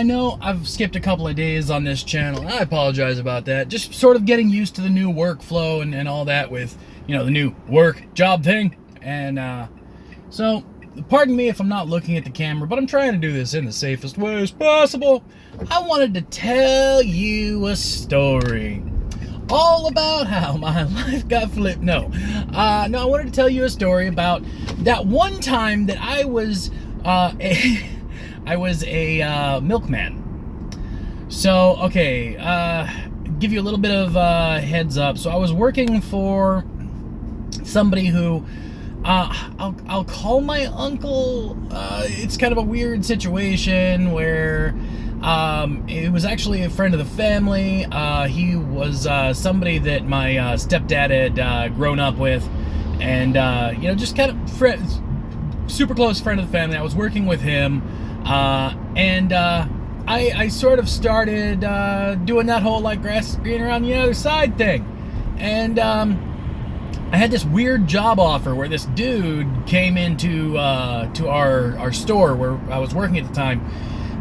I know I've skipped a couple of days on this channel. I apologize about that. Just sort of getting used to the new workflow and all that with, you know, the new work job thing. And so, pardon me if I'm not looking at the camera, but I'm trying to do this in the safest way as possible. I wanted to tell you a story all about how my life got flipped. No, I wanted to tell you a story about that one time that I was a milkman. So, okay, give you a little bit of heads up. So I was working for somebody who, I'll call my uncle. It's kind of a weird situation where it was actually a friend of the family. He was somebody that my stepdad had grown up with, and you know, just kind of super close friend of the family. I was working with him, and I sort of started doing that whole like grass is greener on the other side thing, and I had this weird job offer where this dude came into to our store where I was working at the time.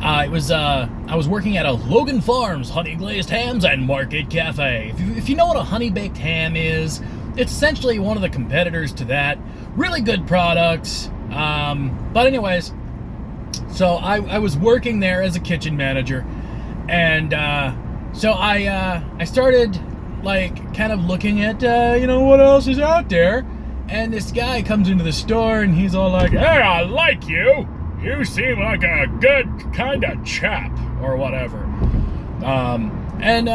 I was working at a Logan Farms Honey Glazed Hams and Market Cafe. If you know what a honey baked ham is, it's essentially one of the competitors to that. Really good products. But anyways, so I was working there as a kitchen manager, and so I started like kind of looking at you know, what else is out there, and this guy comes into the store and he's all like, "Hey, I like you. You seem like a good kind of chap," or whatever. And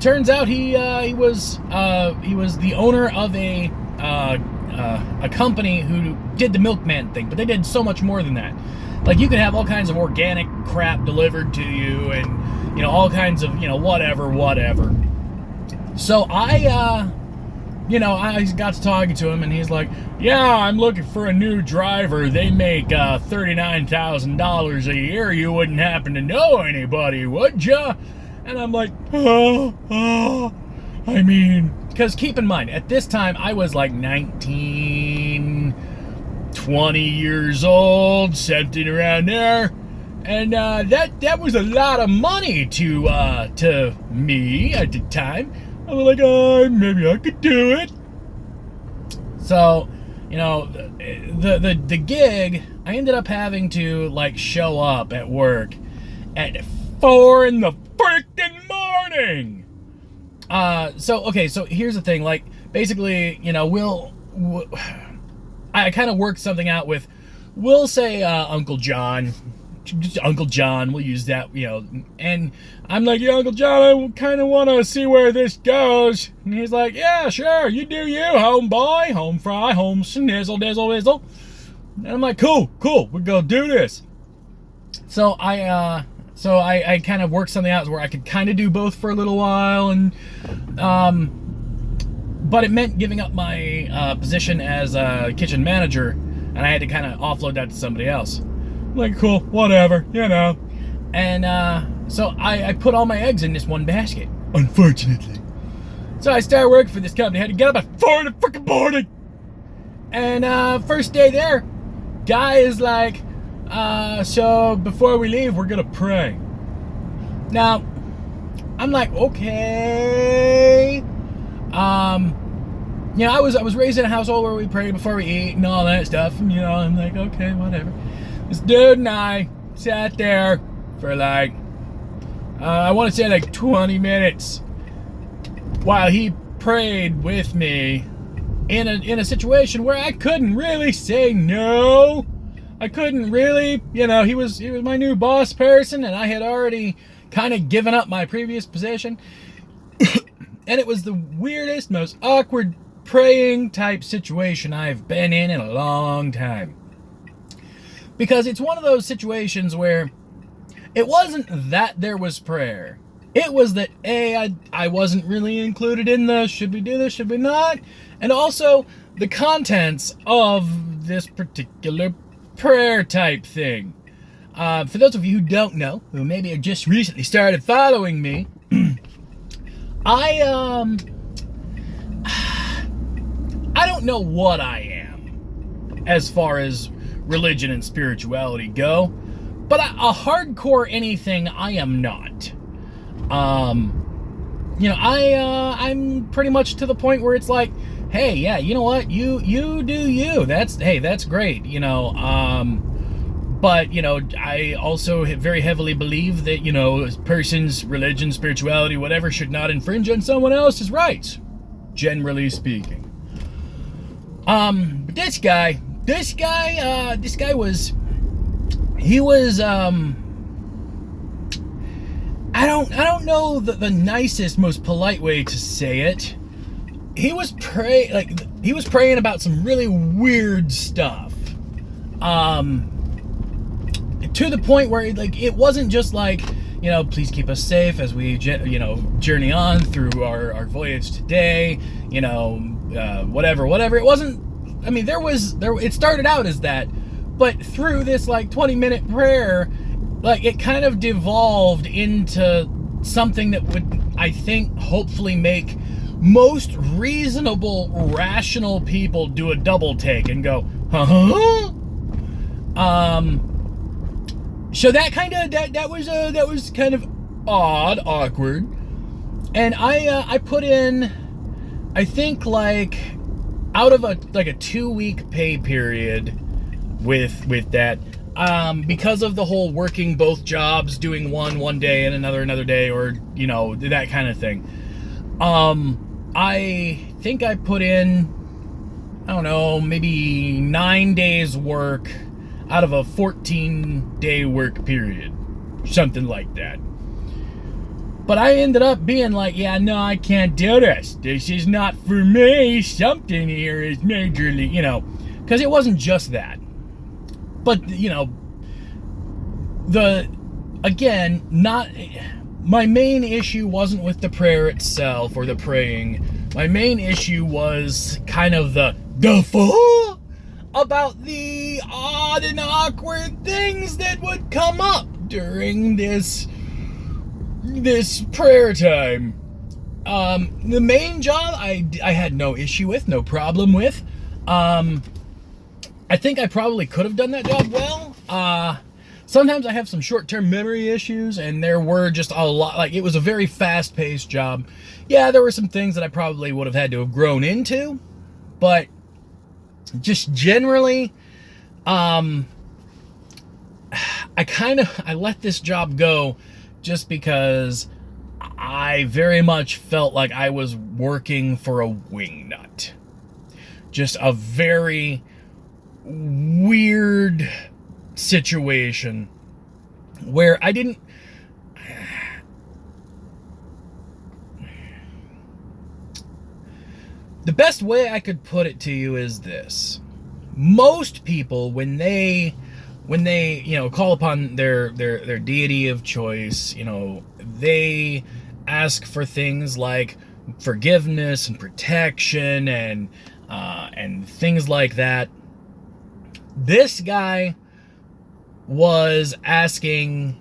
turns out he was the owner of a company who did the milkman thing, but they did so much more than that. Like, you could have all kinds of organic crap delivered to you, and you know, all kinds of, you know, whatever. So I got to talking to him, and he's like, "Yeah, I'm looking for a new driver. They make $39,000 a year. You wouldn't happen to know anybody, would ya?" And I'm like, I mean, because keep in mind, at this time, I was like 19, 20 years old, something around there. And that was a lot of money to me at the time. I was like, maybe I could do it. So, you know, the gig, I ended up having to like show up at work at 4 in the freaking morning. So here's the thing. Like, basically, you know, I kind of worked something out with, we'll say Uncle John. Uncle John, we'll use that, you know, and I'm like, "Yeah, Uncle John, I kind of want to see where this goes." And he's like, "Yeah, sure, you do you, homeboy, home fry, home snizzle, dizzle, whizzle." And I'm like, cool, we're gonna do this. So I kind of worked something out where I could kind of do both for a little while, and but it meant giving up my position as a kitchen manager, and I had to kind of offload that to somebody else. Like, cool, whatever, you know. And so I put all my eggs in this one basket, unfortunately. So I started working for this company. I had to get up at 4 in the freaking morning. And first day there, guy is like, "So before we leave, we're gonna pray." Now, I'm like, okay. You know, I was raised in a household where we prayed before we eat and all that stuff. And, you know, I'm like, okay, whatever. This dude and I sat there for like, I want to say like 20 minutes while he prayed with me in a situation where I couldn't really say no. I couldn't really, you know, he was my new boss person, and I had already kind of given up my previous position. And it was the weirdest, most awkward praying type situation I've been in a long time. Because it's one of those situations where it wasn't that there was prayer. It was that, A, I wasn't really included in the should we do this, should we not? And also the contents of this particular prayer type thing. For those of you who don't know, who maybe have just recently started following me, I don't know what I am as far as religion and spirituality go, But a hardcore anything, I am not. I'm pretty much to the point where it's like, hey, yeah, you know what, you do you. That's great, But, I also very heavily believe that, a person's religion, spirituality, whatever, should not infringe on someone else's rights, generally speaking. But this guy was, I don't know the nicest, most polite way to say it. He was praying about some really weird stuff. To the point where it wasn't just like, please keep us safe as we journey on through our voyage today, whatever. It wasn't, it started out as that, but through this 20-minute prayer, it kind of devolved into something that would, I think, hopefully make most reasonable, rational people do a double take and go, huh? So that was kind of odd, awkward, and I put in, I think, out of a 2-week pay period with that, because of the whole working both jobs, doing one day and another day, or that kind of thing. I think I put in, I don't know, maybe 9 days work out of a 14-day work period, something like that. But I ended up being like, yeah, no, I can't do this. This is not for me. Something here is majorly, because it wasn't just that. But, my main issue wasn't with the prayer itself or the praying. My main issue was kind of the fuck about the odd and awkward things that would come up during this prayer time. The main job I had no issue with, no problem with. I think I probably could have done that job well. Sometimes I have some short-term memory issues, and there were just a lot, it was a very fast-paced job. Yeah, there were some things that I probably would have had to have grown into, but just generally, I let this job go just because I very much felt like I was working for a wingnut. Just a very weird situation where I didn't... The best way I could put it to you is this. Most people, when they call upon their deity of choice, they ask for things like forgiveness and protection and things like that. This guy was asking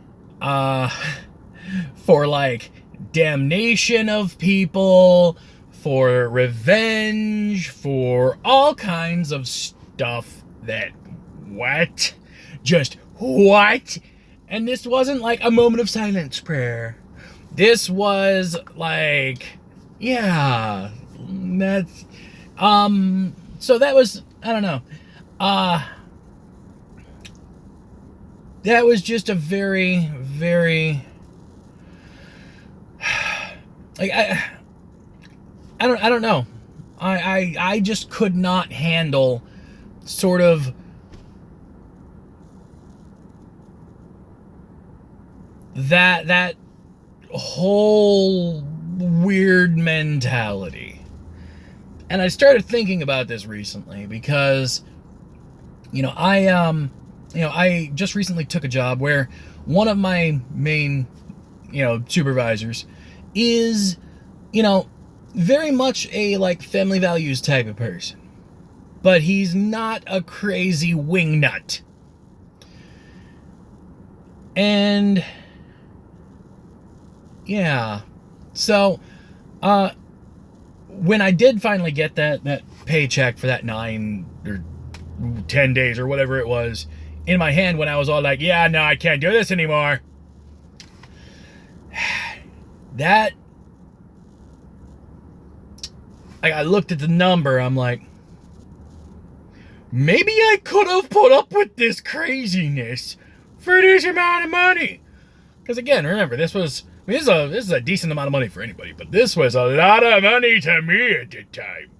for damnation of people, for revenge, for all kinds of stuff that, what? Just what? And this wasn't a moment of silence prayer. This was yeah, that's, so that was, I don't know, that was just a very, very, I don't know. I just could not handle sort of that whole weird mentality. And I started thinking about this recently because, I just recently took a job where one of my main, supervisors is, very much a family values type of person, but he's not a crazy wingnut. And yeah, so when I did finally get that paycheck for that 9 or 10 days or whatever it was in my hand when I was all like, yeah, no, I can't do this anymore. That, I looked at the number, I'm like, maybe I could have put up with this craziness for this amount of money. Because again, remember, this is a decent amount of money for anybody, but this was a lot of money to me at the time.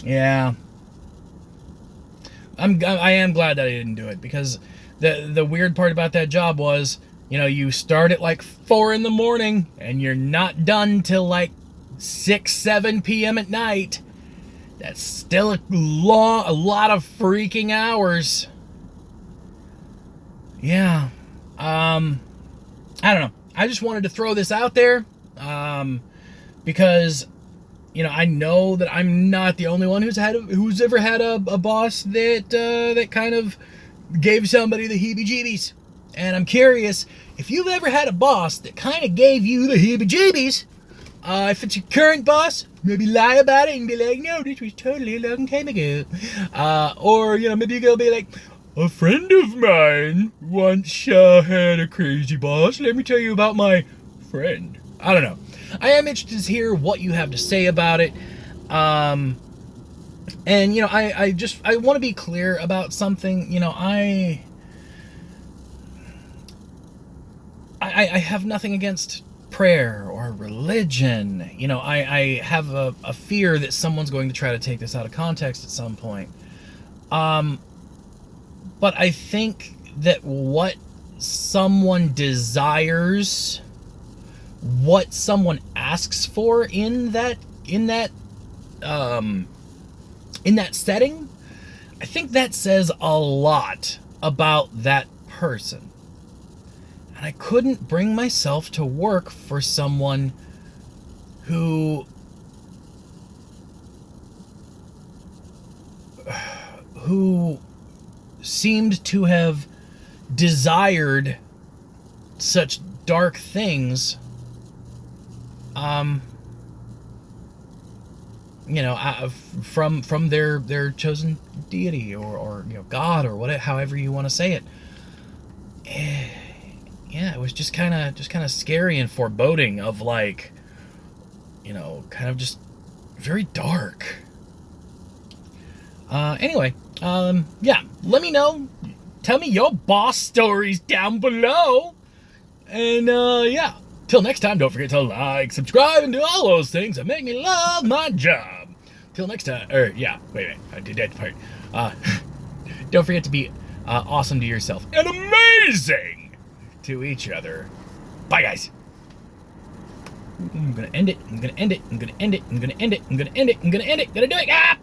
Yeah. I am glad that I didn't do it, because the weird part about that job was, you know, you start at like 4 in the morning and you're not done till like 6, 7 p.m. at night. That's still a lot of freaking hours. Yeah. I don't know. I just wanted to throw this out there, because, you know, I know that I'm not the only one who's ever had a boss that kind of gave somebody the heebie-jeebies. And I'm curious if you've ever had a boss that kind of gave you the heebie-jeebies. If it's your current boss, maybe lie about it and be like, no, this was totally a long time ago. Or, you know, maybe you go be like, a friend of mine once had a crazy boss. Let me tell you about my friend. I don't know. I am interested to hear what you have to say about it. And, you know, I want to be clear about something. You know, I have nothing against prayer or religion. You know, I have a fear that someone's going to try to take this out of context at some point. But I think that what someone desires, what someone asks for in that setting, I think that says a lot about that person. And I couldn't bring myself to work for someone who seemed to have desired such dark things, you know, from their chosen deity or you know, God or whatever, however you want to say it. Yeah, it was just kind of scary and foreboding of, like, you know, kind of just very dark. Anyway, yeah, let me know. Tell me your boss stories down below. And, yeah, till next time, don't forget to like, subscribe, and do all those things that make me love my job. Till next time, yeah, wait, I did that part. Don't forget to be awesome to yourself and amazing to each other. Bye, guys. I'm gonna end it. I'm gonna end it. I'm gonna end it. I'm gonna end it. I'm gonna end it. I'm gonna end it. Gonna do it. Ah!